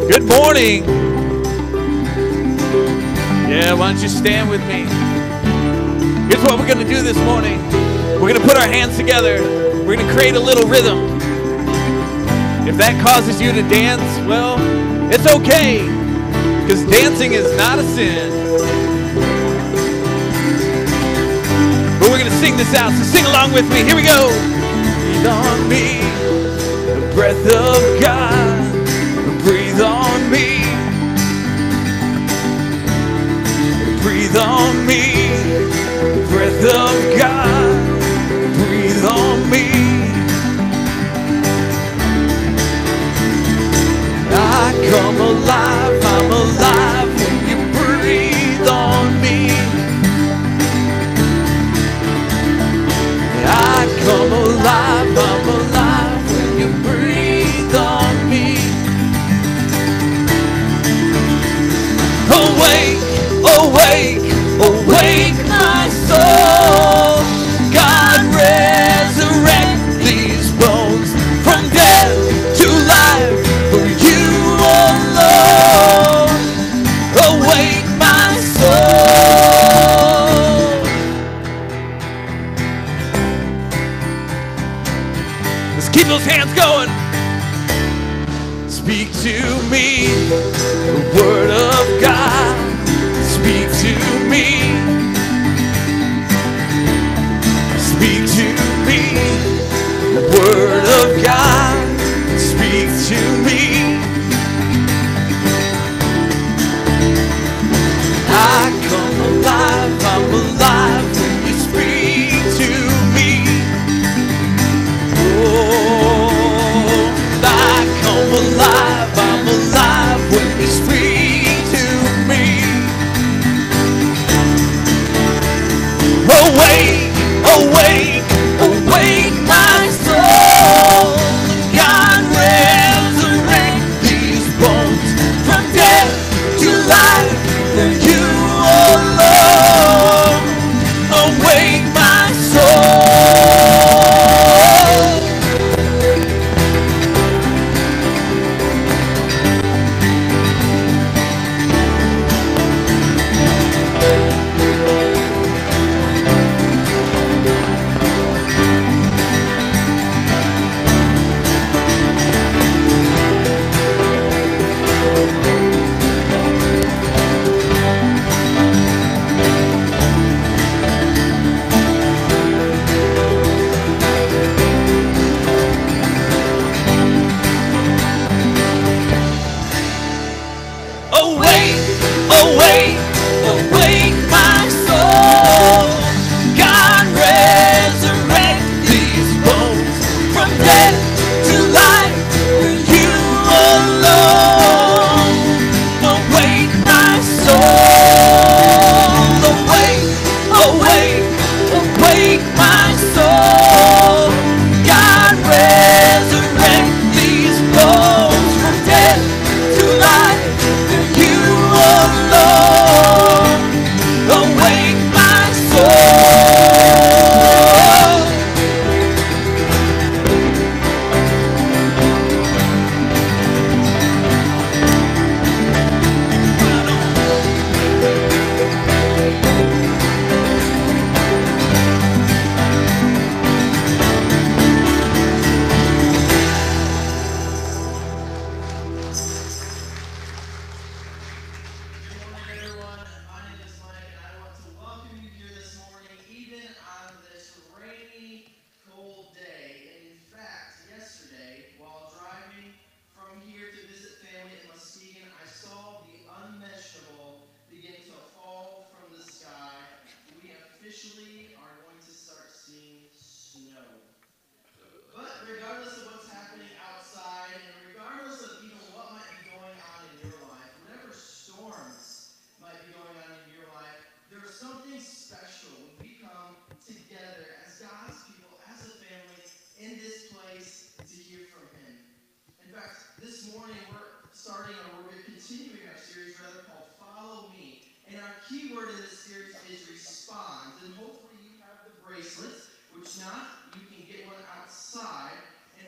Good morning. Yeah, why don't you stand with me? Here's what we're going to do this morning. We're going to put our hands together. We're going to create a little rhythm. If that causes you to dance, well, it's okay, because dancing is not a sin. But we're going to sing this out, so sing along with me. Here we go. Breathe on me, the breath of God. Breathe on me. Breathe on me, the breath of God. Breathe on me. I come alive, I'm alive when you breathe on me. I come alive, I'm alive when you breathe on me. Awake, awake, awake my soul. God resurrect these bones from death to life for you alone. Awake my soul. Let's keep those hands going. Speak to me the word of God. Speak to me. Speak to me the word of God. Speak to me. I come alive, I'm alive when you speak to me. Oh, I come alive, I'm alive when you speak to me. Awake, awake, awake my soul. God resurrect these bones from death to life for you alone. Awake my soul.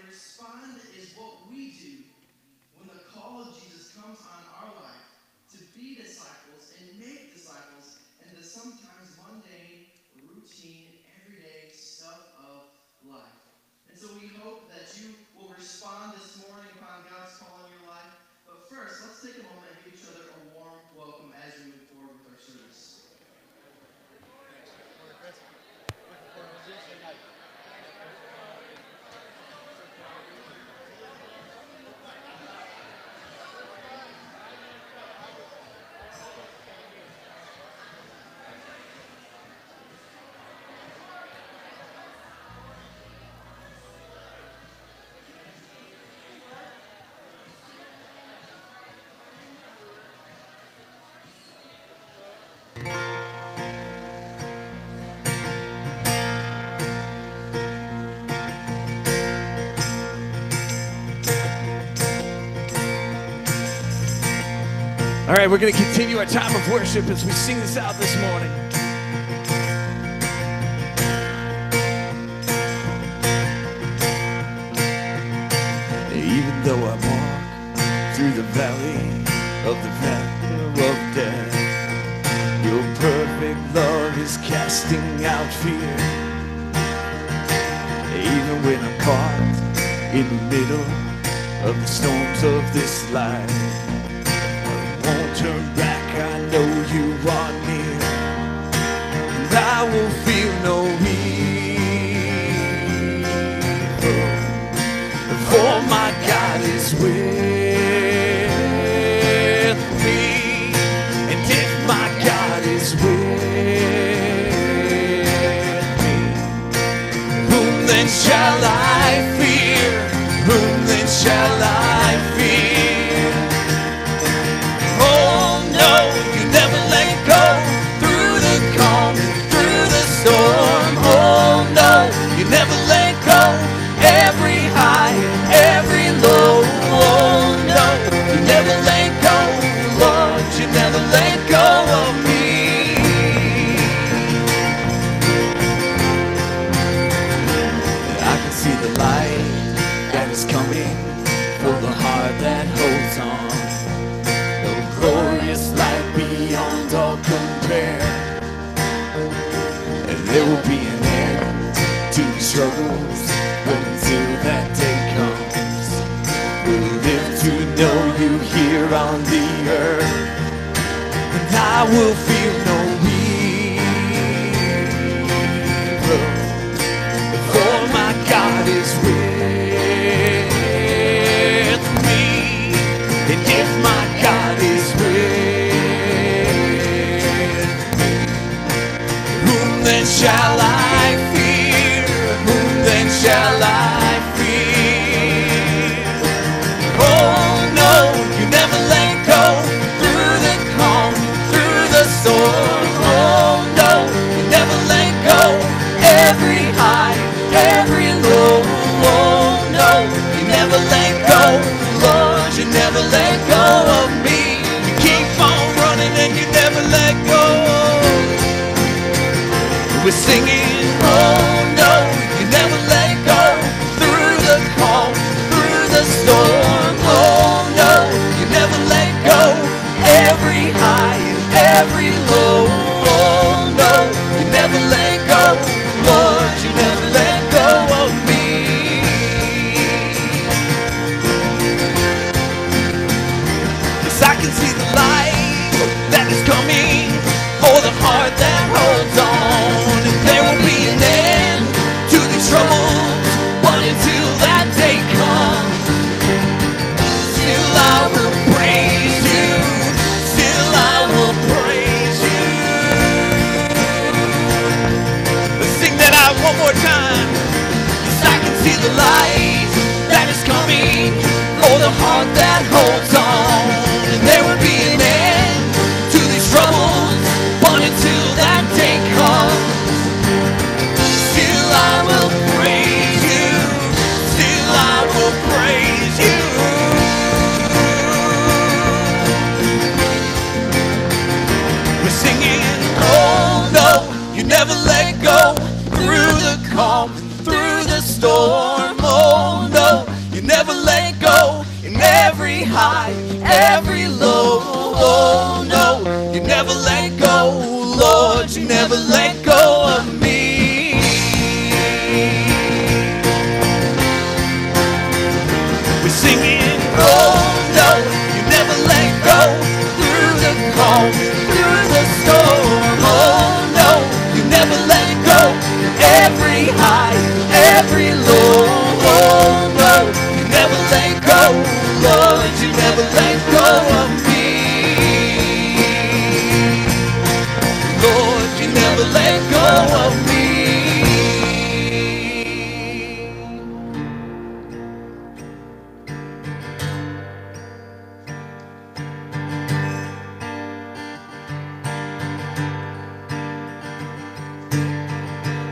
Respond is what we do when the call of Jesus comes All right, we're going to continue our time of worship as we sing this out this morning. Even though I walk through the valley of the shadow of death, your perfect love is casting out fear. Even when I'm caught in the middle of the storms of this life, won't turn back, I know you are near, and I will feel no evil, for my God is with me, and if my God is with me, whom then shall I fear? Whom then shall I fear? Never let go, every high, every low, oh no, you never let go, Lord, you never let go of me. I can see the light that is coming for the heart that holds on, the glorious light beyond all compare, and there will be an to the struggles, but until that day comes, we'll live to know you here on the earth, and I will feel no evil, for my God is with me, and if my God is with me, whom then shall I fear? Then shall I fear? Oh no, you never let go, through the calm, through the storm. Oh no, you never let go, every high, every low. Oh no, you never let go, Lord, you never let go of me. You keep on running and you never let go. We're singing, oh no, never let go, through the calm, through the storm. Oh no, you never let go, every high and every low. Oh no, you never let go, Lord, you never let go of me. Yes, I can see the light that is coming for the heart that holds on, and there will be an end to the troubles, but until that day comes, still I will praise you, still I will praise you. Let's sing that out one more time. Yes, I can see the light that is coming for the heart that holds on, and there will be an end to these troubles, but until that day comes, still I will praise you, still I will praise you. We're singing, oh no, you never let go, through the calm, through the storm. Oh no, you never let go, in every high, every low. Oh no, you never let go, Lord, you never let go of me. We're singing, oh no, you never let go, through the calm, through the storm. Oh no, you never let go, every high, every low. Oh no, you never let go, Lord, you never let go of me. Lord, you never let go of me.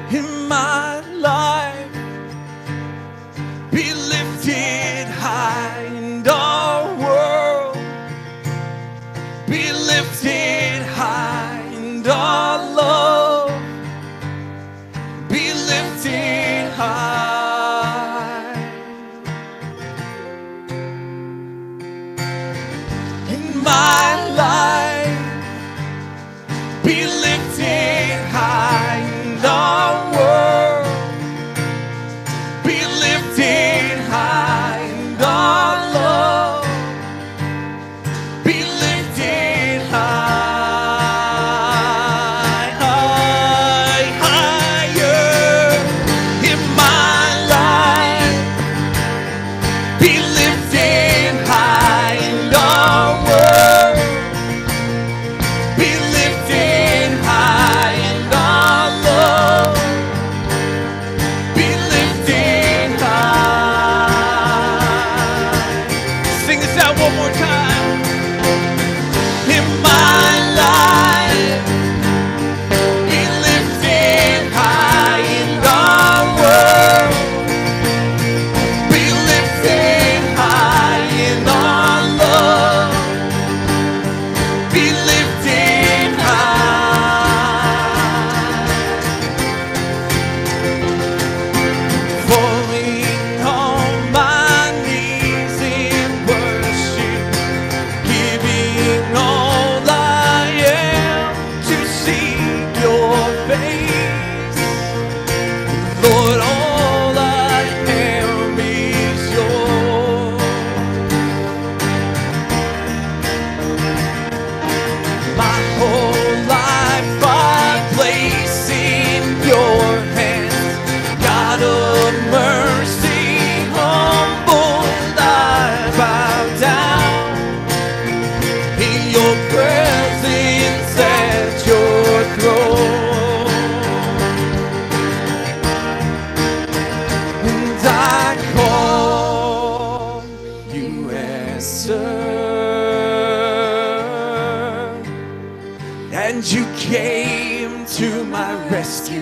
In my life,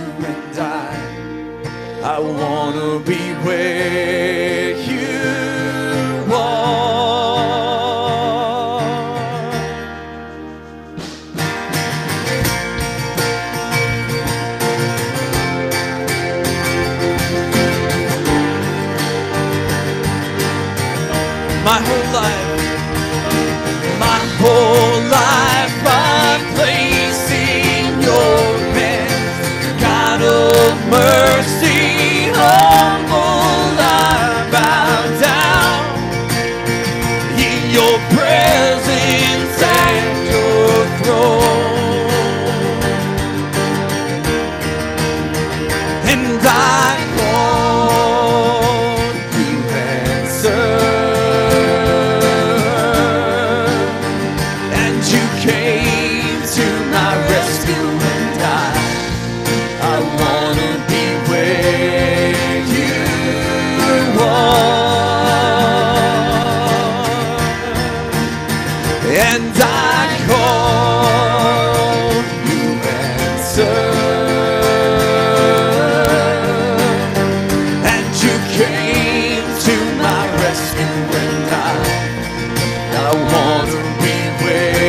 and I want to be where you are. My whole life I'm placing your hands, God of mercy, humble I bow down in your presence and your throne, and I call you answer. Came to my rescue, and I want to be where you are, and I call you answer, and you came to my rescue, and I want to be where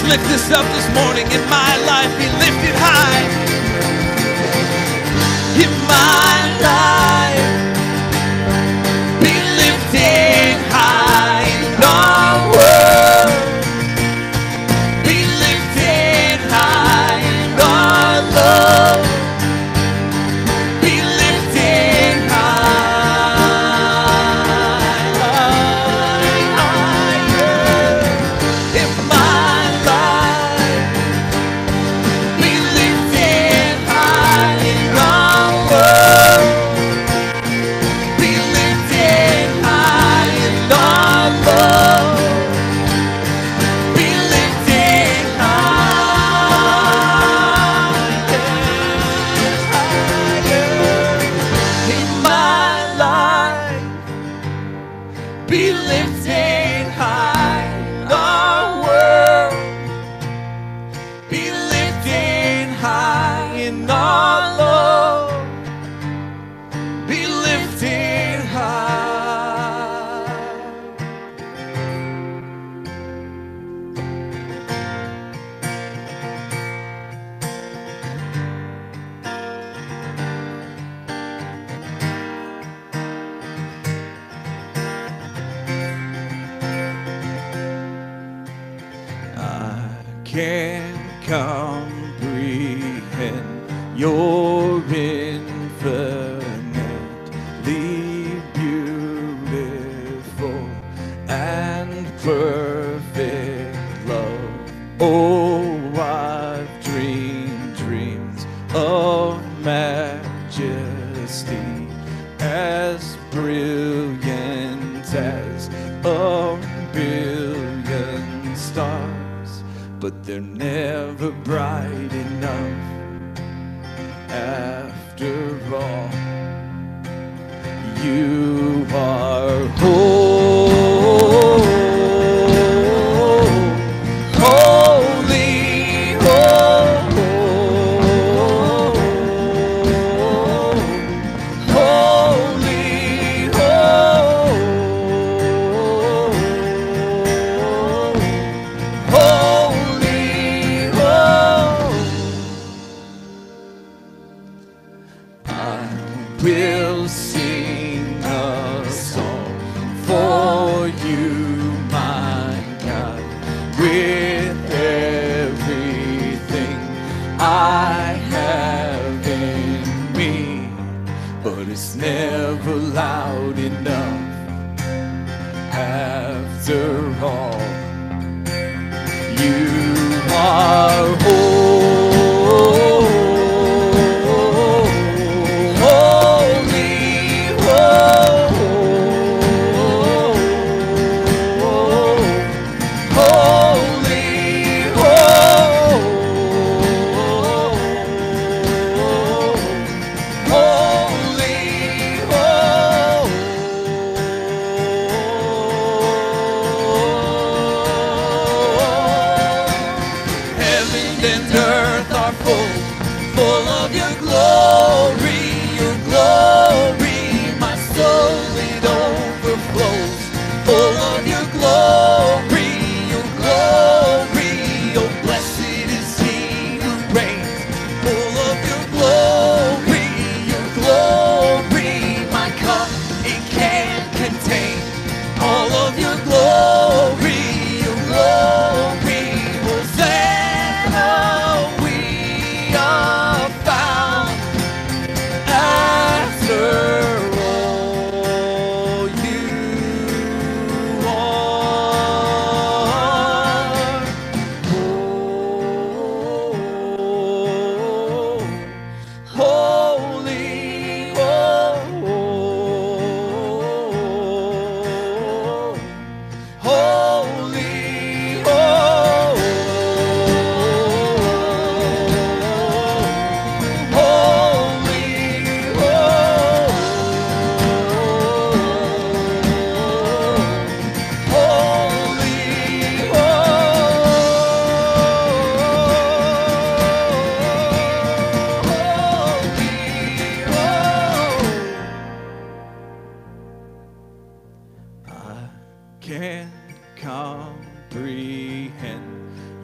lift this up this morning. In my life, be lifted high. In my life, be lifted high. In our world, be lifted high. In our love, be lifted higher. In my be lifted high in our world. Be lifted high in our love. Be lifted high. Can't comprehend your infinitely beautiful and perfect love. Oh, I've dreamed dreams of majesty as brilliant as a billion stars, but they're never bright enough after all. You are holy, will sing a song for you, my God, with everything I have in me, but it's never loud enough after all. You are holy, holy, are full, full of your glory, your glory. My soul, it overflows, full of your glory, your glory. Oh, blessed is he who reigns, full of your glory, your glory. My cup, it can't contain all of your glory, your glory. Hosanna, we are found after all you are. Oh, holy, holy, I can't comprehend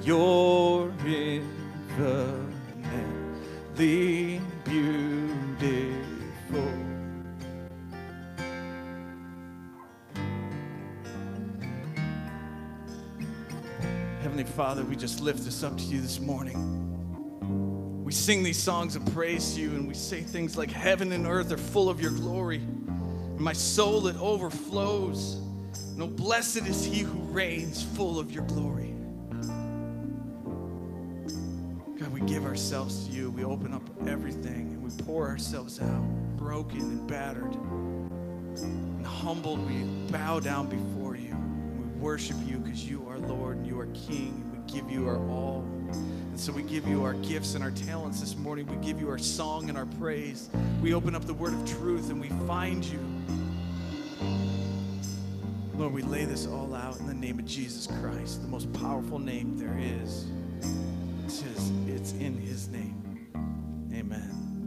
your infinitely beautiful. Heavenly Father, we just lift this up to you this morning. We sing these songs of praise to you, and we say things like heaven and earth are full of your glory. And my soul, it overflows. No, blessed is he who reigns full of your glory. God, we give ourselves to you. We open up everything and we pour ourselves out, broken and battered and humbled. We bow down before you. And we worship you because you are Lord and you are King, and we give you our all. And so we give you our gifts and our talents this morning. We give you our song and our praise. We open up the word of truth and we find you. Lord, we lay this all out in the name of Jesus Christ, the most powerful name there is. It's in his name. Amen.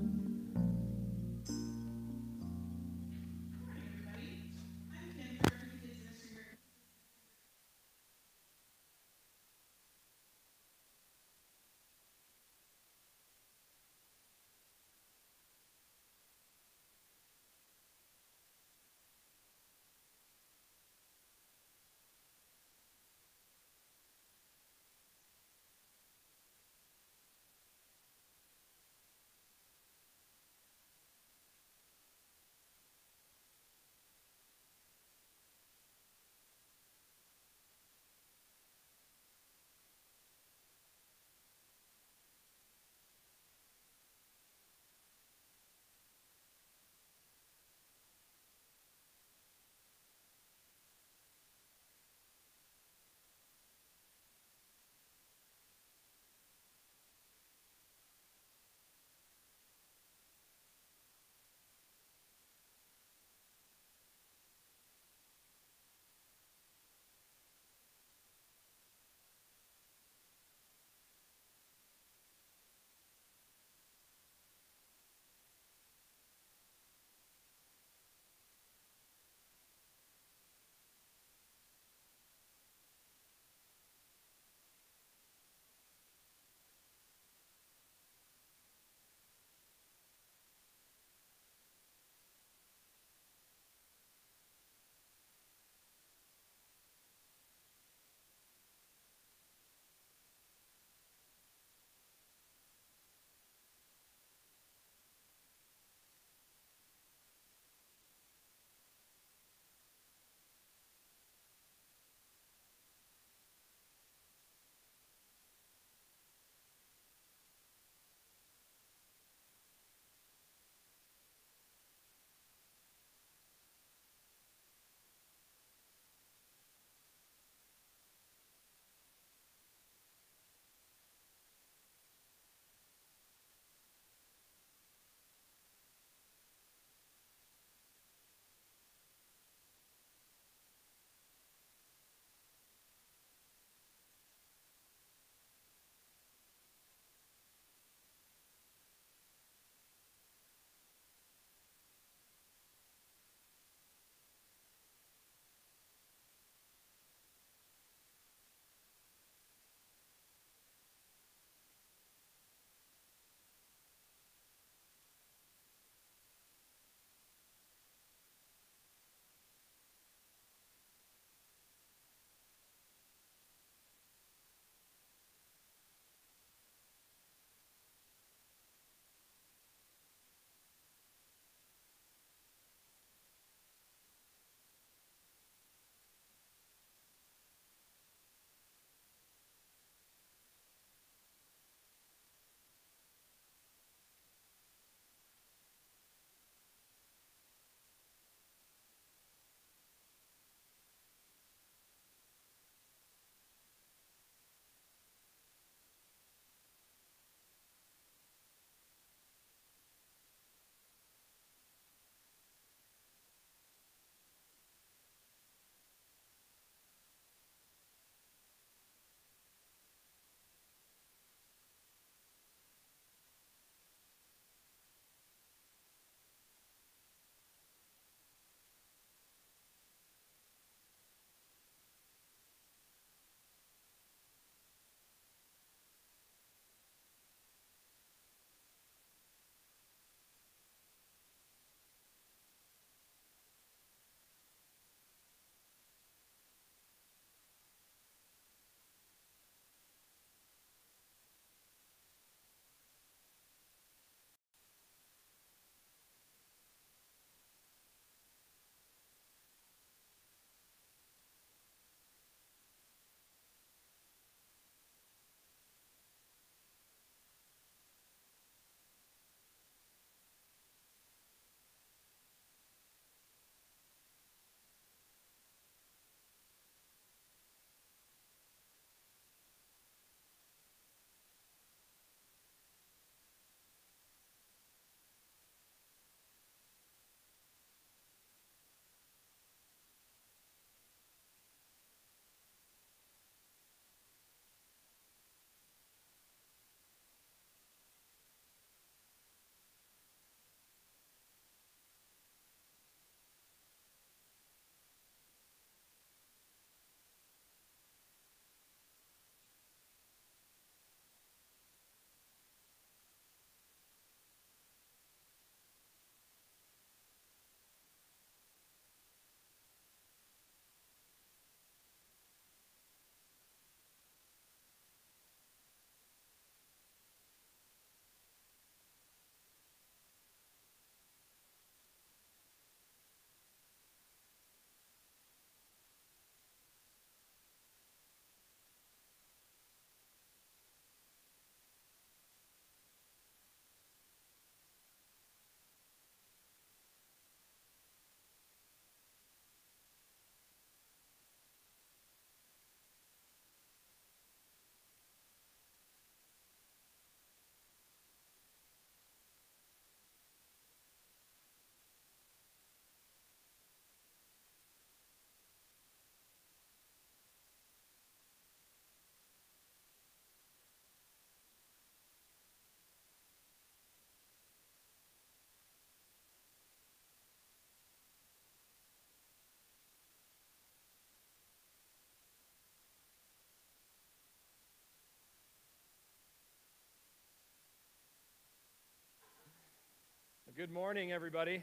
Good morning, everybody.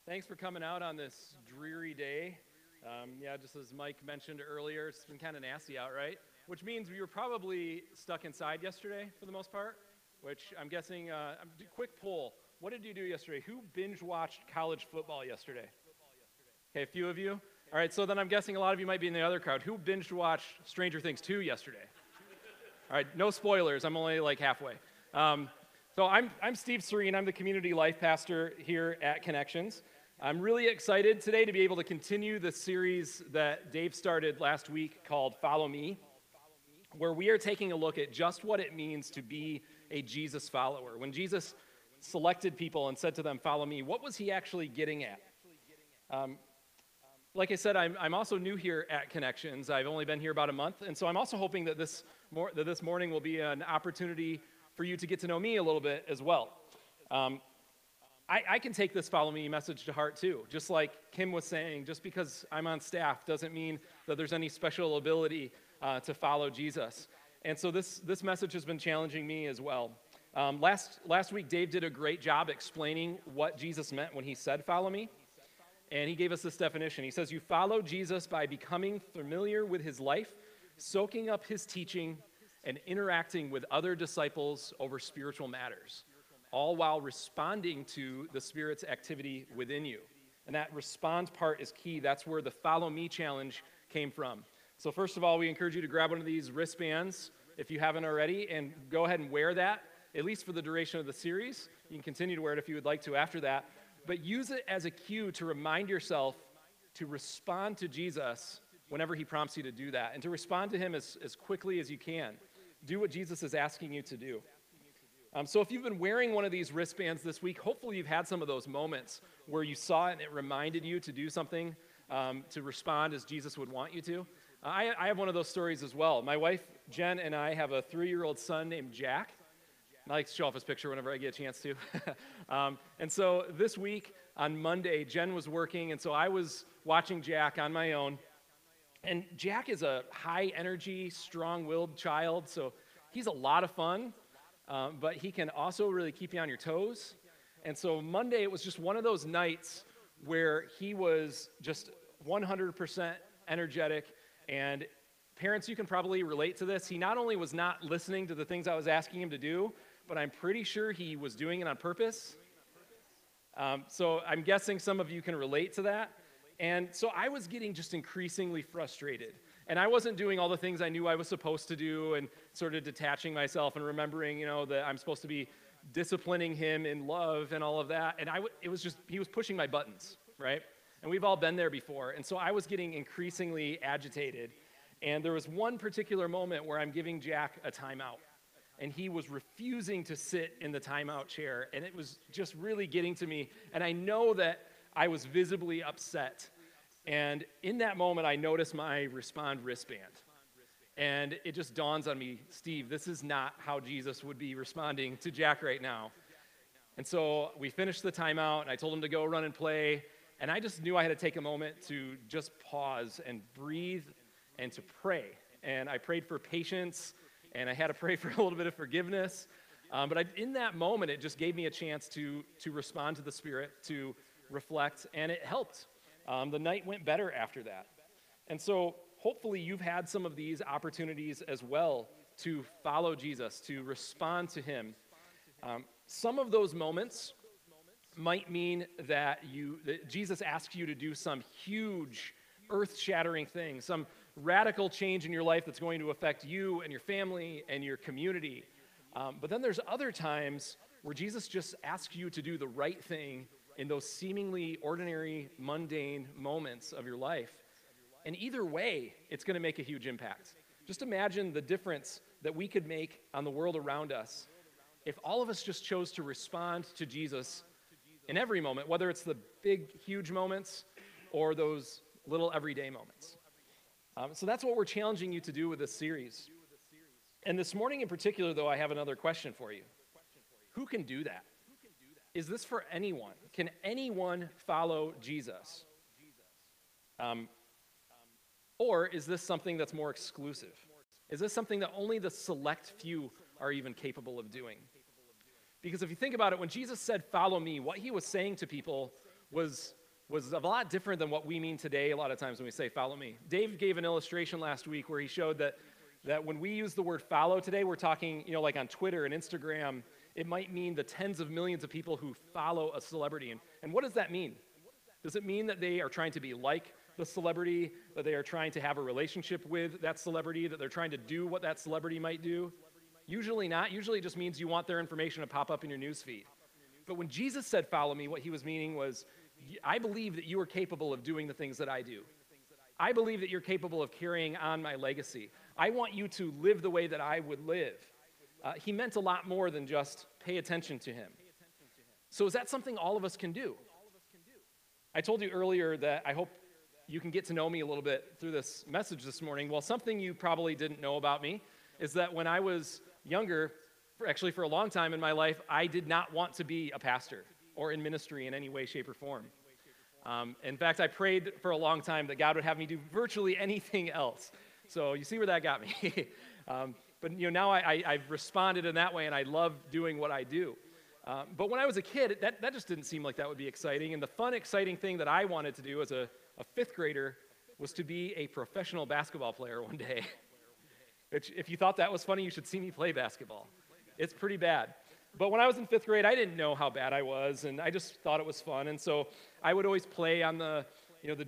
Thanks for coming out on this dreary day. Just as Mike mentioned earlier, it's been kind of nasty out, right? Which means you were probably stuck inside yesterday for the most part, which I'm guessing, quick poll. What did you do yesterday? Who binge-watched college football yesterday? Okay, a few of you. All right, so then I'm guessing a lot of you might be in the other crowd. Who binge-watched Stranger Things 2 yesterday? All right, no spoilers. I'm only like halfway. So I'm Steve Serene. I'm the community life pastor here at Connections. I'm really excited today to be able to continue the series that Dave started last week called Follow Me, where we are taking a look at just what it means to be a Jesus follower. When Jesus selected people and said to them, follow me, what was he actually getting at? Like I said, I'm also new here at Connections. I've only been here about a month, and so I'm also hoping that this morning will be an opportunity for you to get to know me a little bit as well. I can take this follow me message to heart too. Just like Kim was saying, just because I'm on staff doesn't mean that there's any special ability to follow Jesus. And so this message has been challenging me as well. Last week, Dave did a great job explaining what Jesus meant when he said follow me. And he gave us this definition. He says, you follow Jesus by becoming familiar with his life, soaking up his teaching, and interacting with other disciples over spiritual matters, all while responding to the Spirit's activity within you. And that respond part is key. That's where the Follow Me challenge came from. So first of all, we encourage you to grab one of these wristbands if you haven't already, and go ahead and wear that, at least for the duration of the series. You can continue to wear it if you would like to after that. But use it as a cue to remind yourself to respond to Jesus whenever he prompts you to do that, and to respond to him as quickly as you can. Do what Jesus is asking you to do. So if you've been wearing one of these wristbands this week, hopefully you've had some of those moments where you saw it and it reminded you to do something, to respond as Jesus would want you to. I have one of those stories as well. My wife, Jen, and I have a 3-year-old son named Jack. I like to show off his picture whenever I get a chance to. And so this week on Monday, Jen was working, and so I was watching Jack on my own. And Jack is a high-energy, strong-willed child, so he's a lot of fun, but he can also really keep you on your toes. And so Monday, it was just one of those nights where he was just 100% energetic. And parents, you can probably relate to this. He not only was not listening to the things I was asking him to do, but I'm pretty sure he was doing it on purpose. So I'm guessing some of you can relate to that. And so I was getting just increasingly frustrated. And I wasn't doing all the things I knew I was supposed to do, and sort of detaching myself and remembering, that I'm supposed to be disciplining him in love and all of that. And it was just, he was pushing my buttons, right? And we've all been there before. And so I was getting increasingly agitated. And there was one particular moment where I'm giving Jack a timeout. And he was refusing to sit in the timeout chair. And it was just really getting to me. And I know that I was visibly upset. And in that moment, I noticed my respond wristband. And it just dawns on me, Steve, this is not how Jesus would be responding to Jack right now. And so we finished the timeout, and I told him to go run and play. And I just knew I had to take a moment to just pause and breathe and to pray. And I prayed for patience, and I had to pray for a little bit of forgiveness. But in that moment, it just gave me a chance to respond to the Spirit, to reflect, and it helped. The night went better after that. And so hopefully you've had some of these opportunities as well to follow Jesus, to respond to him. Some of those moments might mean that Jesus asks you to do some huge, earth-shattering thing, some radical change in your life that's going to affect you and your family and your community. But then there's other times where Jesus just asks you to do the right thing in those seemingly ordinary, mundane moments of your life. And either way, it's going to make a huge impact. Just imagine the difference that we could make on the world around us if all of us just chose to respond to Jesus in every moment, whether it's the big, huge moments or those little everyday moments. So that's what we're challenging you to do with this series. And this morning in particular, though, I have another question for you. Who can do that? Is this for anyone? Can anyone follow Jesus? Or is this something that's more exclusive? Is this something that only the select few are even capable of doing? Because if you think about it, when Jesus said, follow me, what he was saying to people was a lot different than what we mean today a lot of times when we say, follow me. Dave gave an illustration last week where he showed that when we use the word follow today, we're talking, like on Twitter and Instagram, it might mean the tens of millions of people who follow a celebrity. And what does that mean? Does it mean that they are trying to be like the celebrity, that they are trying to have a relationship with that celebrity, that they're trying to do what that celebrity might do? Usually not. Usually it just means you want their information to pop up in your newsfeed. But when Jesus said, follow me, what he was meaning was, I believe that you are capable of doing the things that I do. I believe that you're capable of carrying on my legacy. I want you to live the way that I would live. He meant a lot more than just pay attention to him. So is that something all of us can do? I told you earlier that I hope you can get to know me a little bit through this message this morning. Well, something you probably didn't know about me is that when I was younger, actually for a long time in my life, I did not want to be a pastor or in ministry in any way, shape, or form. In fact, I prayed for a long time that God would have me do virtually anything else. So you see where that got me. But now I've responded in that way, and I love doing what I do. But when I was a kid, that just didn't seem like that would be exciting. And the fun, exciting thing that I wanted to do as a fifth grader was to be a professional basketball player one day. Which, if you thought that was funny, you should see me play basketball. It's pretty bad. But when I was in fifth grade, I didn't know how bad I was, and I just thought it was fun. And so I would always play on the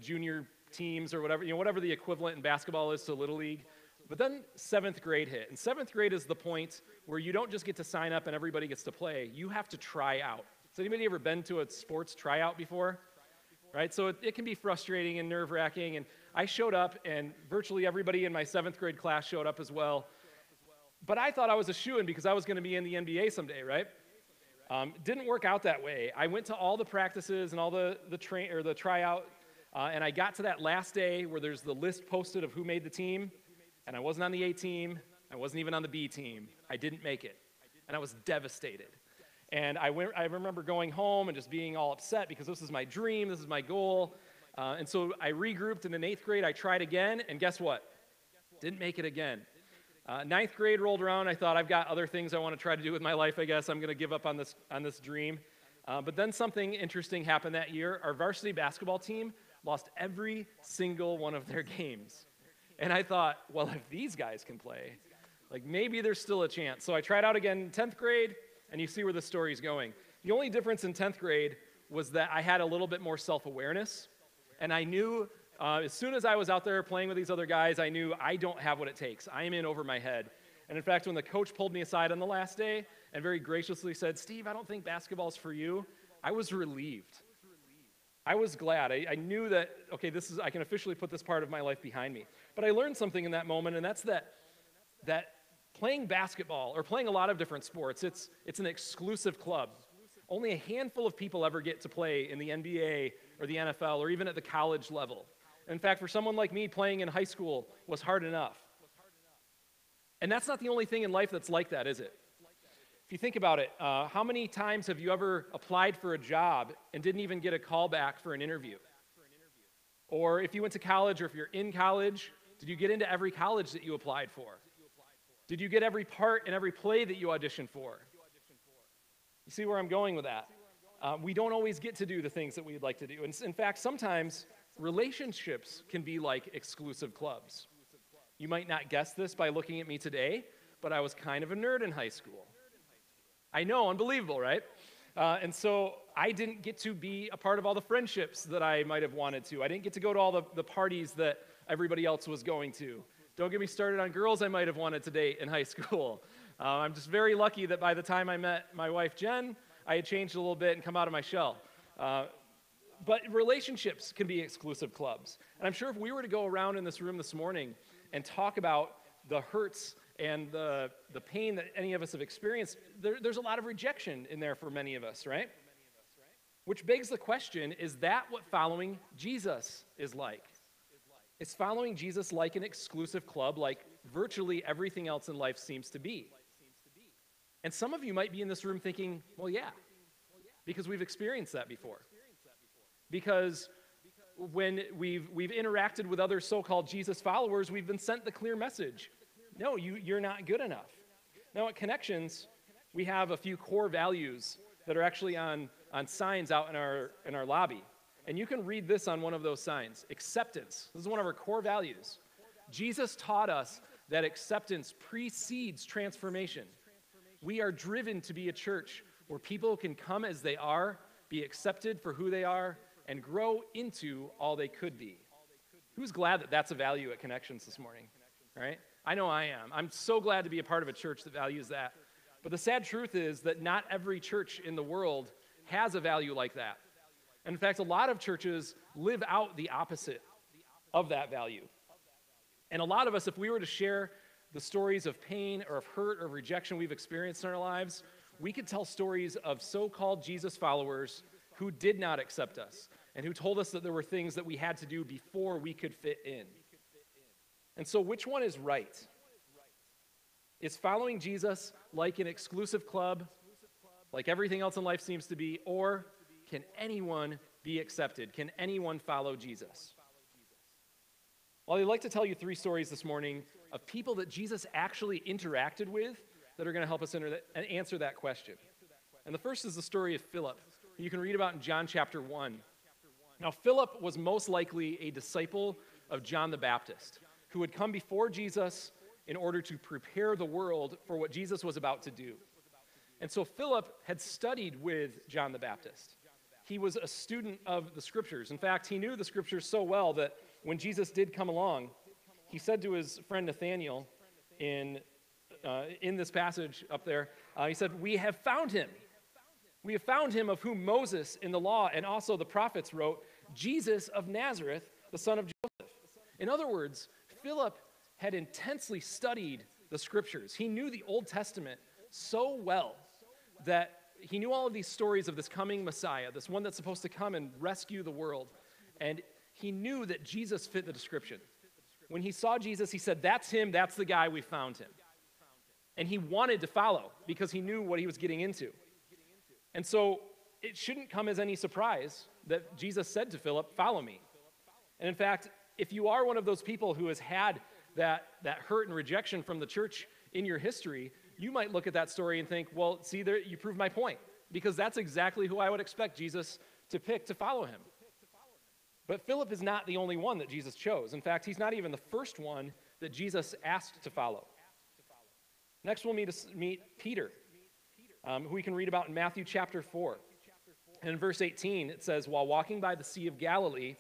junior teams or whatever the equivalent in basketball is to Little League. But then seventh grade hit, and seventh grade is the point where you don't just get to sign up and everybody gets to play. You have to try out. Has anybody ever been to a sports tryout before? Right? So it can be frustrating and nerve-wracking, and I showed up, and virtually everybody in my seventh grade class showed up as well. But I thought I was a shoo-in because I was going to be in the NBA someday, right? Didn't work out that way. I went to all the practices and all the tryout, and I got to that last day where there's the list posted of who made the team, and I wasn't on the A team. I wasn't even on the B team. I didn't make it, and I was devastated. And I remember going home and just being all upset because this is my dream, this is my goal. And so I regrouped, and in eighth grade I tried again, and guess what? Didn't make it again. Ninth grade rolled around. I thought, I've got other things I want to try to do with my life, I guess. I'm going to give up on this dream. But then something interesting happened that year. Our varsity basketball team lost every single one of their games. And I thought, well, if these guys can play, maybe there's still a chance. So I tried out again in 10th grade, and you see where the story's going. The only difference in 10th grade was that I had a little bit more self-awareness, and I knew as soon as I was out there playing with these other guys, I knew I don't have what it takes. I am in over my head. And in fact, when the coach pulled me aside on the last day and very graciously said, Steve, I don't think basketball's for you, I was relieved. I was glad. I knew that, okay, I can officially put this part of my life behind me. But I learned something in that moment, and that's that playing basketball, or playing a lot of different sports, it's an exclusive club. Only a handful of people ever get to play in the NBA or the NFL or even at the college level. In fact, for someone like me, playing in high school was hard enough. And that's not the only thing in life that's like that, is it? If you think about it, how many times have you ever applied for a job and didn't even get a call back for an interview? Or if you went to college, or if you're in college, did you get into every college that you applied for? Did you get every part and every play that you auditioned for? You see where I'm going with that? We don't always get to do the things that we'd like to do. And in fact, sometimes relationships can be like exclusive clubs. You might not guess this by looking at me today, but I was kind of a nerd in high school. I know, unbelievable, right? And so I didn't get to be a part of all the friendships that I might have wanted to. I didn't get to go to all the parties that everybody else was going to. Don't get me started on girls I might have wanted to date in high school. I'm just very lucky that by the time I met my wife, Jen, I had changed a little bit and come out of my shell. But relationships can be exclusive clubs. And I'm sure if we were to go around in this room this morning and talk about the hurts and the pain that any of us have experienced, there's a lot of rejection in there for many of us, right? Which begs the question, is that what following Jesus is like? Is following Jesus like an exclusive club, like virtually everything else in life seems to be? And some of you might be in this room thinking, well, yeah, because we've experienced that before. Because when we've interacted with other so-called Jesus followers, we've been sent the clear message. No, you're not good enough. Now at Connections, we have a few core values that are actually on signs out in our lobby. And you can read this on one of those signs. Acceptance. This is one of our core values. Jesus taught us that acceptance precedes transformation. We are driven to be a church where people can come as they are, be accepted for who they are, and grow into all they could be. Who's glad that that's a value at Connections this morning, right? I know I am. I'm so glad to be a part of a church that values that. But the sad truth is that not every church in the world has a value like that. And in fact, a lot of churches live out the opposite of that value. And a lot of us, if we were to share the stories of pain or of hurt or of rejection we've experienced in our lives, we could tell stories of so-called Jesus followers who did not accept us and who told us that there were things that we had to do before we could fit in. And so which one is right? Is following Jesus like an exclusive club, like everything else in life seems to be, or can anyone be accepted? Can anyone follow Jesus? Well, I'd like to tell you 3 stories this morning of people that Jesus actually interacted with that are going to help us answer that question. And the first is the story of Philip, who you can read about in John chapter 1. Now, Philip was most likely a disciple of John the Baptist, who had come before Jesus in order to prepare the world for what Jesus was about to do. And so Philip had studied with John the Baptist. He was a student of the Scriptures. In fact, he knew the Scriptures so well that when Jesus did come along, he said to his friend Nathanael in this passage up there, he said, "We have found him. We have found him of whom Moses in the law and also the prophets wrote, Jesus of Nazareth, the son of Joseph." In other words, Philip had intensely studied the Scriptures. He knew the Old Testament so well that he knew all of these stories of this coming Messiah, this one that's supposed to come and rescue the world. And he knew that Jesus fit the description. When he saw Jesus, he said, "That's him, that's the guy, we found him." And he wanted to follow because he knew what he was getting into. And so it shouldn't come as any surprise that Jesus said to Philip, "Follow me." And in fact, if you are one of those people who has had that hurt and rejection from the church in your history, you might look at that story and think, well, see, there, you prove my point, because that's exactly who I would expect Jesus to pick to follow him. But Philip is not the only one that Jesus chose. In fact, he's not even the first one that Jesus asked to follow. Next, we'll meet Peter, who we can read about in Matthew chapter 4. And in verse 18, it says, "While walking by the Sea of Galilee,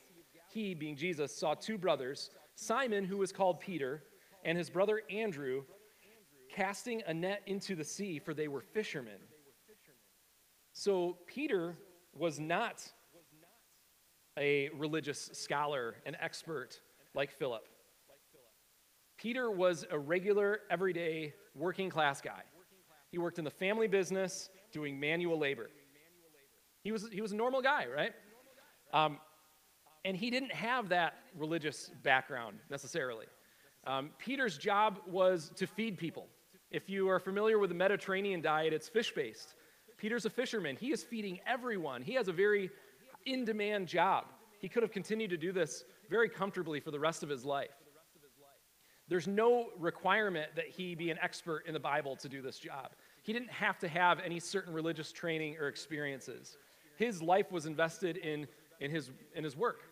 he, being Jesus, saw 2 brothers, Simon, who was called Peter, and his brother Andrew, casting a net into the sea, for they were fishermen." So Peter was not a religious scholar, an expert like Philip. Peter was a regular, everyday, working class guy. He worked in the family business doing manual labor. He was a normal guy, right? And he didn't have that religious background necessarily. Peter's job was to feed people. If you are familiar with the Mediterranean diet, it's fish-based. Peter's a fisherman. He is feeding everyone. He has a very in-demand job. He could have continued to do this very comfortably for the rest of his life. There's no requirement that he be an expert in the Bible to do this job. He didn't have to have any certain religious training or experiences. His life was invested in his work.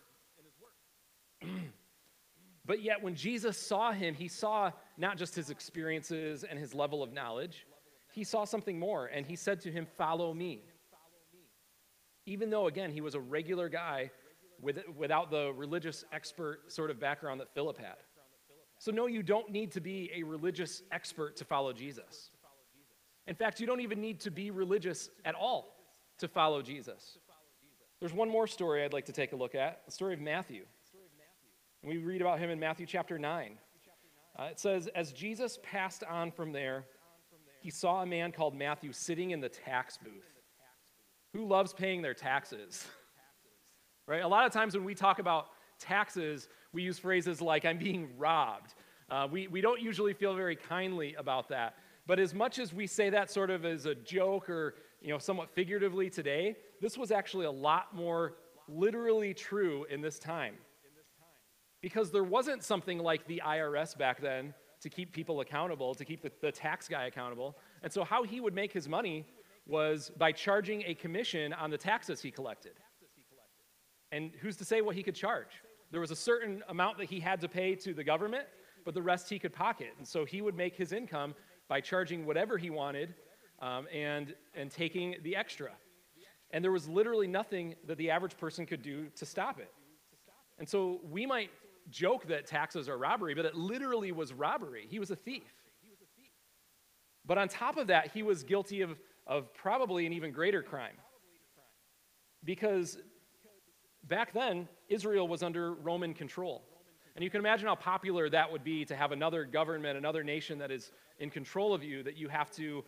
But yet when Jesus saw him, he saw not just his experiences and his level of knowledge, he saw something more, and he said to him, "Follow me." Even though, again, he was a regular guy without the religious expert sort of background that Philip had. So no, you don't need to be a religious expert to follow Jesus. In fact, you don't even need to be religious at all to follow Jesus. There's one more story I'd like to take a look at, the story of Matthew. And we read about him in Matthew chapter 9. It says, "As Jesus passed on from there, he saw a man called Matthew sitting in the tax booth." Who loves paying their taxes? Right? A lot of times when we talk about taxes, we use phrases like, "I'm being robbed." We don't usually feel very kindly about that. But as much as we say that sort of as a joke or somewhat figuratively today, this was actually a lot more literally true in this time. Because there wasn't something like the IRS back then to keep people accountable, to keep the tax guy accountable. And so how he would make his money was by charging a commission on the taxes he collected. And who's to say what he could charge? There was a certain amount that he had to pay to the government, but the rest he could pocket. And so he would make his income by charging whatever he wanted and taking the extra. And there was literally nothing that the average person could do to stop it. And so we might joke that taxes are robbery, but it literally was robbery. He was a thief. But on top of that, he was guilty of probably an even greater crime. Because back then, Israel was under Roman control. And you can imagine how popular that would be to have another government, another nation that is in control of you, that you have to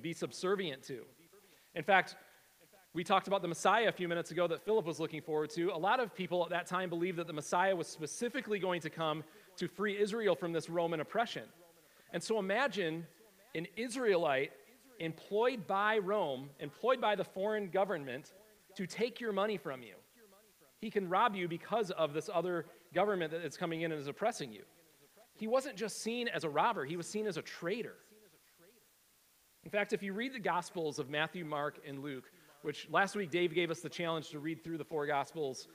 be subservient to. In fact, we talked about the Messiah a few minutes ago that Philip was looking forward to. A lot of people at that time believed that the Messiah was specifically going to come to free Israel from this Roman oppression. And so imagine an Israelite employed by Rome, employed by the foreign government to take your money from you. He can rob you because of this other government that is coming in and is oppressing you. He wasn't just seen as a robber, he was seen as a traitor. In fact, if you read the Gospels of Matthew, Mark, and Luke, which last week Dave gave us the challenge to read through the 4 Gospels,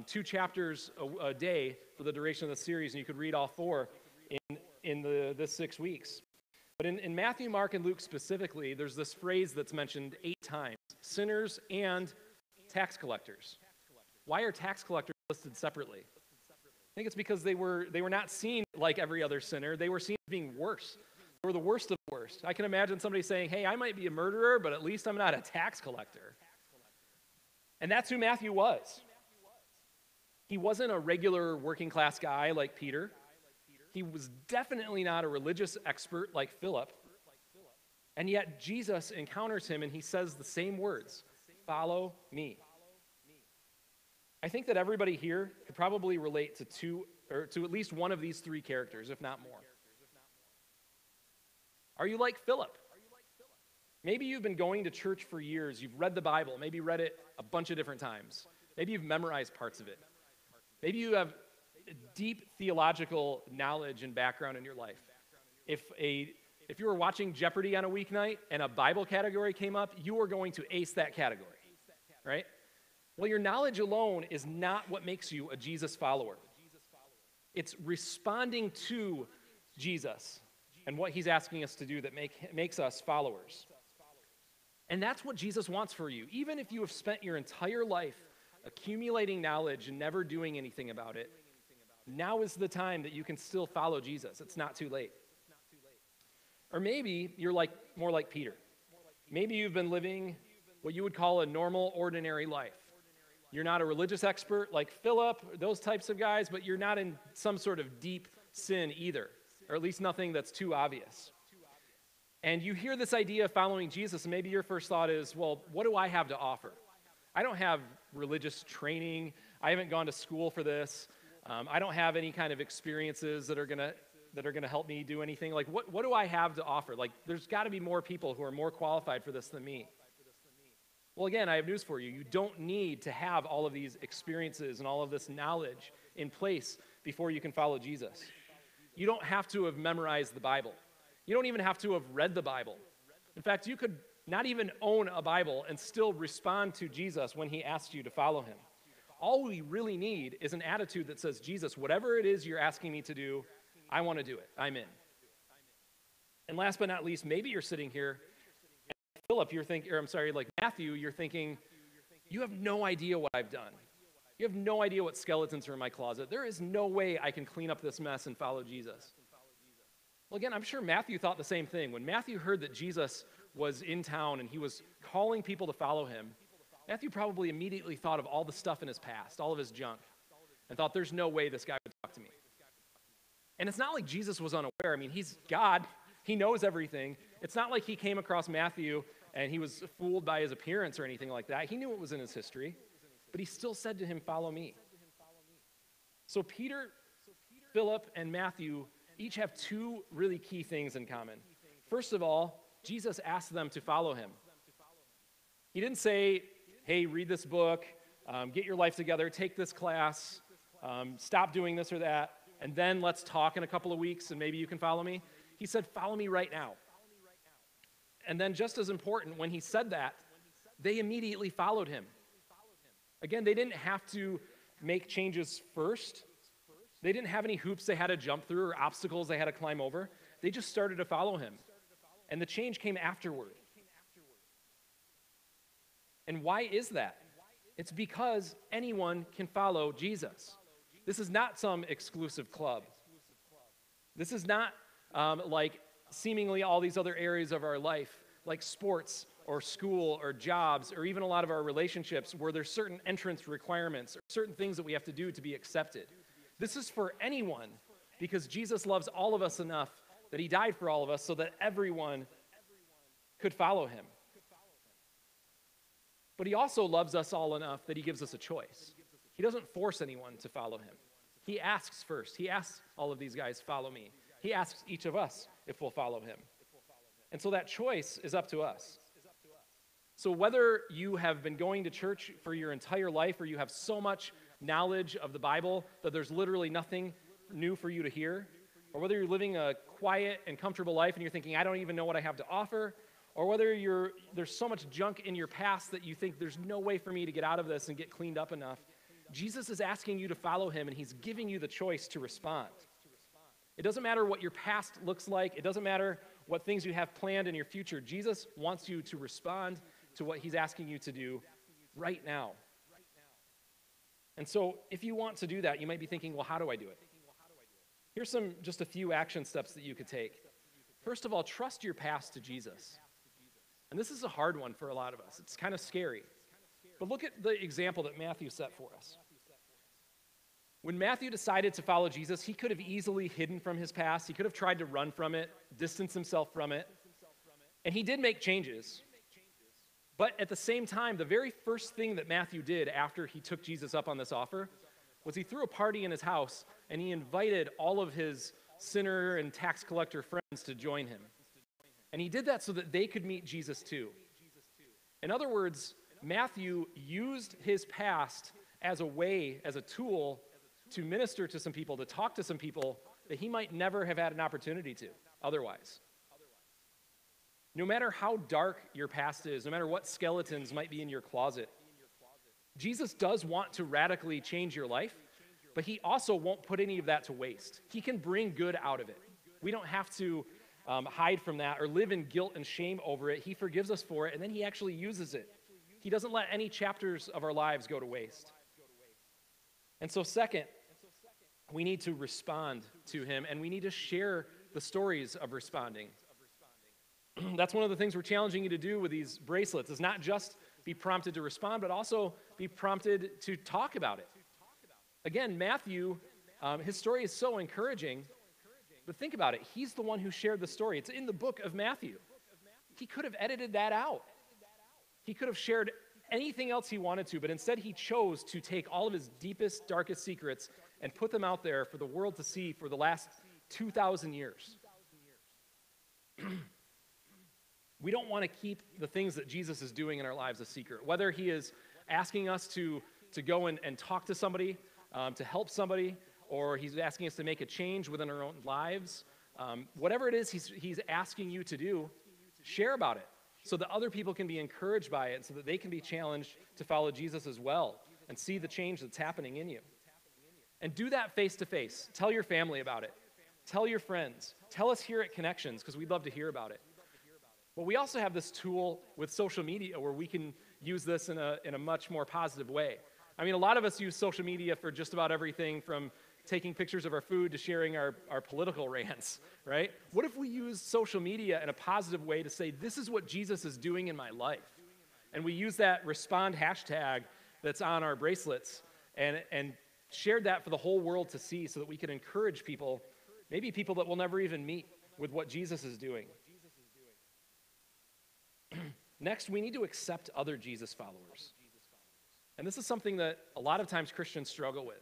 2 chapters a day for the duration of the series, and you could read all 4 in the 6 weeks. But in Matthew, Mark, and Luke specifically, there's this phrase that's mentioned 8 times, sinners and tax collectors. Why are tax collectors listed separately? I think it's because they were not seen like every other sinner. They were seen as being worse. They were the worst of the worst. I can imagine somebody saying, hey, I might be a murderer, but at least I'm not a tax collector. And that's who Matthew was. He wasn't a regular working class guy like Peter. He was definitely not a religious expert like Philip. And yet Jesus encounters him and he says the same words, follow me. I think that everybody here could probably relate to 2 or to at least one of these 3 characters, if not more. Are you like Philip? Maybe you've been going to church for years. You've read the Bible. Maybe read it a bunch of different times. Maybe you've memorized parts of it. Maybe you have deep theological knowledge and background in your life. If you were watching Jeopardy on a weeknight and a Bible category came up, you were going to ace that category, right? Well, your knowledge alone is not what makes you a Jesus follower. It's responding to Jesus and what he's asking us to do that makes us followers. And that's what Jesus wants for you. Even if you have spent your entire life accumulating knowledge and never doing anything about it, now is the time that you can still follow Jesus. It's not too late. Or maybe you're more like Peter. Maybe you've been living what you would call a normal, ordinary life. You're not a religious expert like Philip, those types of guys, but you're not in some sort of deep sin either, or at least nothing that's too obvious. And you hear this idea of following Jesus, and maybe your first thought is, well, what do I have to offer? I don't have religious training. I haven't gone to school for this. I don't have any kind of experiences that are gonna help me do anything. Like, what do I have to offer? Like, there's got to be more people who are more qualified for this than me. Well, again, I have news for you. You don't need to have all of these experiences and all of this knowledge in place before you can follow Jesus. You don't have to have memorized the Bible. You don't even have to have read the Bible. In fact, you could not even own a Bible and still respond to Jesus when he asks you to follow him. All we really need is an attitude that says, Jesus, whatever it is you're asking me to do, I want to do it. I'm in. And last but not least, maybe you're sitting here, and Philip, like Matthew, you're thinking, you have no idea what I've done. You have no idea what skeletons are in my closet. There is no way I can clean up this mess and follow Jesus. Well, again, I'm sure Matthew thought the same thing. When Matthew heard that Jesus was in town and he was calling people to follow him, Matthew probably immediately thought of all the stuff in his past, all of his junk, and thought, there's no way this guy would talk to me. And it's not like Jesus was unaware. I mean, he's God. He knows everything. It's not like he came across Matthew and he was fooled by his appearance or anything like that. He knew what was in his history, but he still said to him, follow me. So Peter, Philip, and Matthew each have 2 really key things in common. First of all, Jesus asked them to follow him. He didn't say, hey, read this book, get your life together, take this class, stop doing this or that, and then let's talk in a couple of weeks and maybe you can follow me. He said, follow me right now. And then just as important, when he said that, they immediately followed him. Again, they didn't have to make changes first. They didn't have any hoops they had to jump through or obstacles they had to climb over. They just started to follow him. And the change came afterward. And why is that? It's because anyone can follow Jesus. This is not some exclusive club. This is not like seemingly all these other areas of our life, like sports or school or jobs or even a lot of our relationships where there's certain entrance requirements or certain things that we have to do to be accepted. This is for anyone because Jesus loves all of us enough that he died for all of us so that everyone could follow him. But he also loves us all enough that he gives us a choice. He doesn't force anyone to follow him. He asks first. He asks all of these guys, follow me. He asks each of us if we'll follow him. And so that choice is up to us. So whether you have been going to church for your entire life or you have so much knowledge of the Bible that there's literally nothing new for you to hear, or whether you're living a quiet and comfortable life and you're thinking, I don't even know what I have to offer, or whether there's so much junk in your past that you think there's no way for me to get out of this and get cleaned up enough, Jesus is asking you to follow him, and he's giving you the choice to respond. It doesn't matter what your past looks like. It doesn't matter what things you have planned in your future. Jesus wants you to respond to what he's asking you to do right now. And so if you want to do that, you might be thinking, well, how do I do it? Here's just a few action steps that you could take. First of all, trust your past to Jesus. And this is a hard one for a lot of us. It's kind of scary. But look at the example that Matthew set for us. When Matthew decided to follow Jesus, he could have easily hidden from his past. He could have tried to run from it, distance himself from it. And he did make changes. But at the same time, the very first thing that Matthew did after he took Jesus up on this offer was he threw a party in his house and he invited all of his sinner and tax collector friends to join him. And he did that so that they could meet Jesus too. In other words, Matthew used his past as a way, as a tool to minister to some people, to talk to some people that he might never have had an opportunity to otherwise. No matter how dark your past is, no matter what skeletons might be in your closet, Jesus does want to radically change your life, but he also won't put any of that to waste. He can bring good out of it. We don't have to hide from that or live in guilt and shame over it. He forgives us for it, and then he actually uses it. He doesn't let any chapters of our lives go to waste. And so second, we need to respond to him, and we need to share the stories of responding. That's one of the things we're challenging you to do with these bracelets, is not just be prompted to respond, but also be prompted to talk about it. Again, Matthew, his story is so encouraging, but think about it. He's the one who shared the story. It's in the book of Matthew. He could have edited that out. He could have shared anything else he wanted to, but instead he chose to take all of his deepest, darkest secrets and put them out there for the world to see for the last 2,000 years. We don't want to keep the things that Jesus is doing in our lives a secret. Whether he is asking us to go and talk to somebody, to help somebody, or he's asking us to make a change within our own lives, whatever it is he's asking you to do, share about it so that other people can be encouraged by it, so that they can be challenged to follow Jesus as well and see the change that's happening in you. And do that face to face. Tell your family about it. Tell your friends. Tell us here at Connections, because we'd love to hear about it. But we also have this tool with social media where we can use this in a much more positive way. I mean, a lot of us use social media for just about everything from taking pictures of our food to sharing our political rants, right? What if we use social media in a positive way to say, this is what Jesus is doing in my life? And we use that respond hashtag that's on our bracelets and shared that for the whole world to see so that we can encourage people, maybe people that we'll never even meet, with what Jesus is doing. Next, we need to accept other Jesus followers. And this is something that a lot of times Christians struggle with.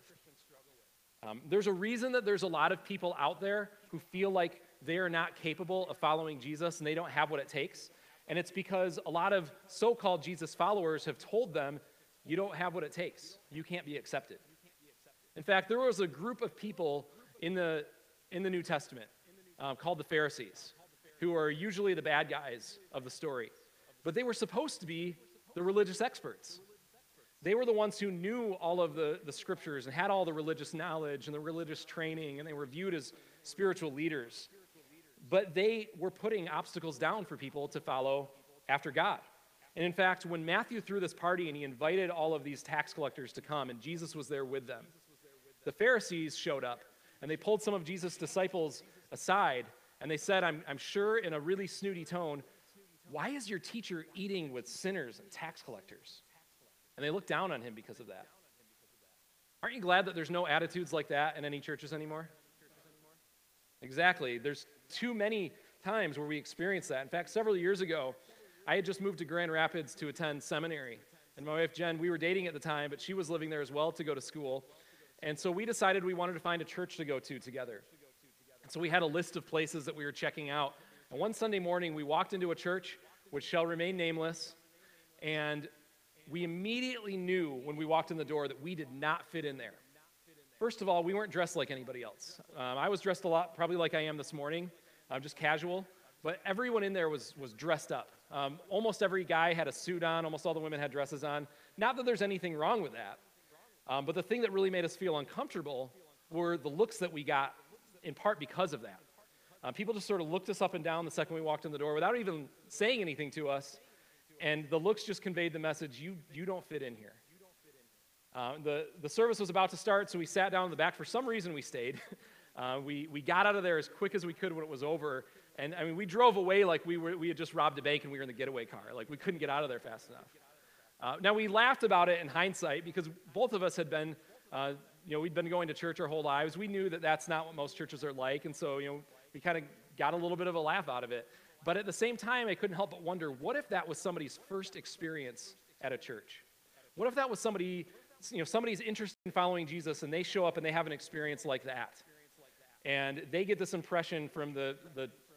There's a reason that there's a lot of people out there who feel like they are not capable of following Jesus and they don't have what it takes. And it's because a lot of so-called Jesus followers have told them, you don't have what it takes. You can't be accepted. In fact, there was a group of people in the New Testament called the Pharisees, who are usually the bad guys of the story. But they were supposed to be the religious experts. They were the ones who knew all of the scriptures and had all the religious knowledge and the religious training, and they were viewed as spiritual leaders. But they were putting obstacles down for people to follow after God. And in fact, when Matthew threw this party and he invited all of these tax collectors to come, and Jesus was there with them, the Pharisees showed up, and they pulled some of Jesus' disciples aside, and they said, I'm sure in a really snooty tone, "Why is your teacher eating with sinners and tax collectors?" And they looked down on him because of that. Aren't you glad that there's no attitudes like that in any churches anymore? Exactly. There's too many times where we experience that. In fact, several years ago, I had just moved to Grand Rapids to attend seminary. And my wife, Jen, we were dating at the time, but she was living there as well to go to school. And so we decided we wanted to find a church to go to together. And so we had a list of places that we were checking out. And one Sunday morning, we walked into a church, which shall remain nameless, and we immediately knew when we walked in the door that we did not fit in there. First of all, we weren't dressed like anybody else. I was dressed a lot, probably like I am this morning, just casual. But everyone in there was dressed up. Almost every guy had a suit on. Almost all the women had dresses on. Not that there's anything wrong with that. But the thing that really made us feel uncomfortable were the looks that we got, in part because of that. People just sort of looked us up and down the second we walked in the door without even saying anything to us. And the looks just conveyed the message, you don't fit in here. The service was about to start, so we sat down in the back. For some reason, we stayed. We got out of there as quick as we could when it was over. And I mean, we drove away like we had just robbed a bank and we were in the getaway car. Like we couldn't get out of there fast enough. Now we laughed about it in hindsight because both of us had been, we'd been going to church our whole lives. We knew that that's not what most churches are like, and so we kind of got a little bit of a laugh out of it. But at the same time, I couldn't help but wonder, what if that was somebody's first experience at a church? What if that was somebody's interested in following Jesus and they show up and they have an experience like that? And they get this impression from the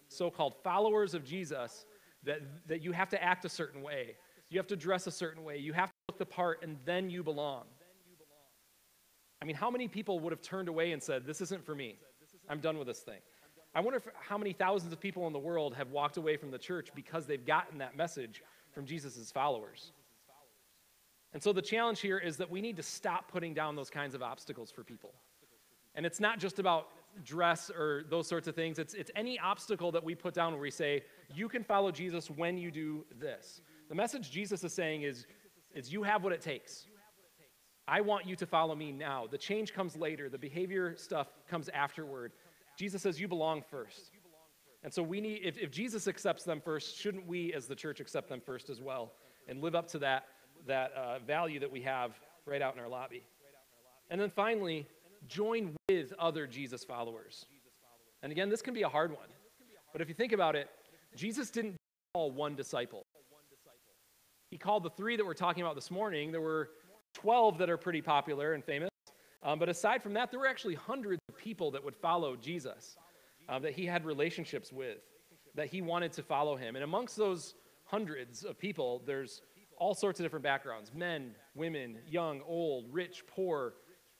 so-called followers of Jesus that you have to act a certain way. You have to dress a certain way. You have to look the part, and then you belong. I mean, how many people would have turned away and said, "This isn't for me. I'm done with this thing"? I wonder how many thousands of people in the world have walked away from the church because they've gotten that message from Jesus' followers. And so the challenge here is that we need to stop putting down those kinds of obstacles for people. And it's not just about dress or those sorts of things. It's any obstacle that we put down where we say, you can follow Jesus when you do this. The message Jesus is saying is you have what it takes. I want you to follow me now. The change comes later. The behavior stuff comes afterward. Jesus says you belong first. And so we need, if Jesus accepts them first, shouldn't we as the church accept them first as well and live up to that value that we have right out in our lobby? And then finally, join with other Jesus followers. And again, this can be a hard one. But if you think about it, Jesus didn't call one disciple. He called the 3 that we're talking about this morning. There were 12 that are pretty popular and famous. But aside from that, there were actually hundreds of people that would follow Jesus, that he had relationships with, that he wanted to follow him. And amongst those hundreds of people, there's all sorts of different backgrounds: men, women, young, old, rich, poor,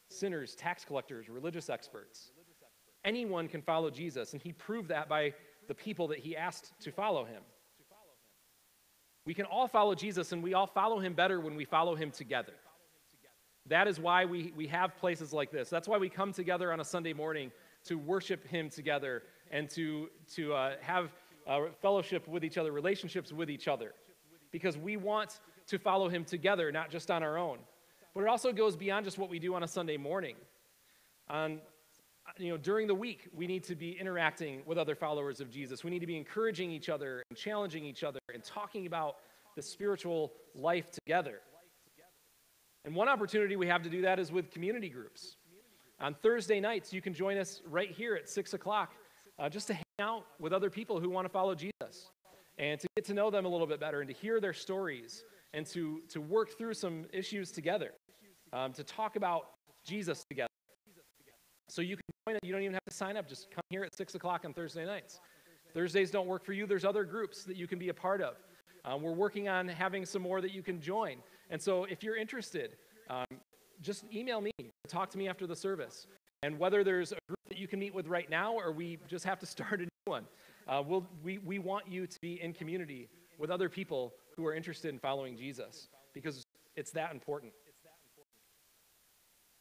sinners, tax collectors, religious experts. Anyone can follow Jesus, and he proved that by the people that he asked to follow him. We can all follow Jesus, and we all follow him better when we follow him together. That is why we have places like this. That's why we come together on a Sunday morning to worship him together and to have fellowship with each other, relationships with each other, because we want to follow him together, not just on our own. But it also goes beyond just what we do on a Sunday morning. During the week, we need to be interacting with other followers of Jesus. We need to be encouraging each other and challenging each other and talking about the spiritual life together. And one opportunity we have to do that is with community groups. On Thursday nights, you can join us right here at 6 o'clock just to hang out with other people who want to follow Jesus and to get to know them a little bit better and to hear their stories and to work through some issues together, to talk about Jesus together. So you can join it. You don't even have to sign up. Just come here at 6 o'clock on Thursday nights. Thursdays don't work for you. There's other groups that you can be a part of. We're working on having some more that you can join. And so if you're interested, just email me, talk to me after the service. And whether there's a group that you can meet with right now or we just have to start a new one, we want you to be in community with other people who are interested in following Jesus, because it's that important.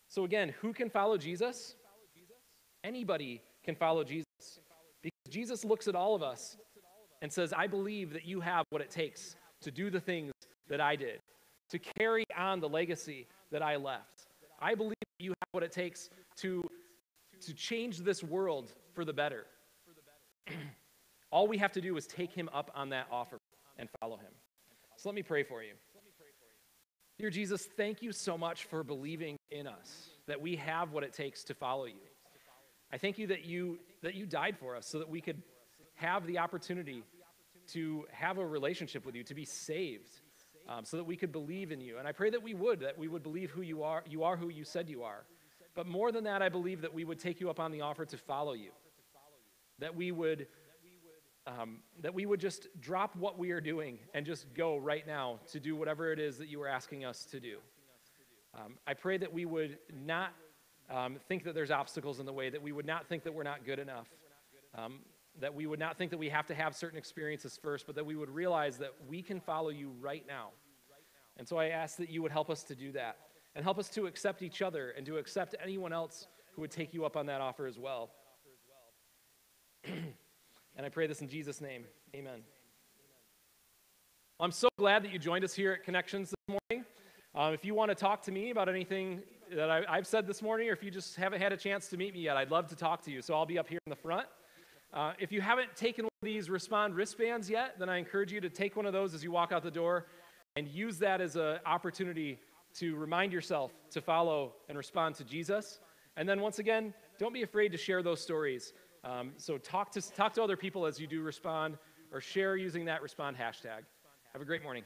So again, who can follow Jesus? Anybody can follow Jesus, because Jesus looks at all of us and says, I believe that you have what it takes to do the things that I did, to carry on the legacy that I left. I believe that you have what it takes to change this world for the better. All we have to do is take him up on that offer and follow him. So let me pray for you. Dear Jesus, thank you so much for believing in us, that we have what it takes to follow you. I thank you that you died for us so that we could have the opportunity to have a relationship with you, to be saved, so that we could believe in you. And I pray that we would believe who you are who you said you are. But more than that, I believe that we would take you up on the offer to follow you, that we would just drop what we are doing and just go right now to do whatever it is that you are asking us to do. I pray that we would not think that there's obstacles in the way, that we would not think that we're not good enough, that we would not think that we have to have certain experiences first, but that we would realize that we can follow you right now. And so I ask that you would help us to do that, and help us to accept each other and to accept anyone else who would take you up on that offer as well. And I pray this in Jesus' name. Amen. I'm so glad that you joined us here at Connections this morning. If you want to talk to me about anything that I've said this morning, or if you just haven't had a chance to meet me yet, I'd love to talk to you. So I'll be up here in the front. If you haven't taken one of these Respond wristbands yet, then I encourage you to take one of those as you walk out the door and use that as an opportunity to remind yourself to follow and respond to Jesus. And then once again, don't be afraid to share those stories. So talk to other people as you do respond, or share using that Respond hashtag. Have a great morning.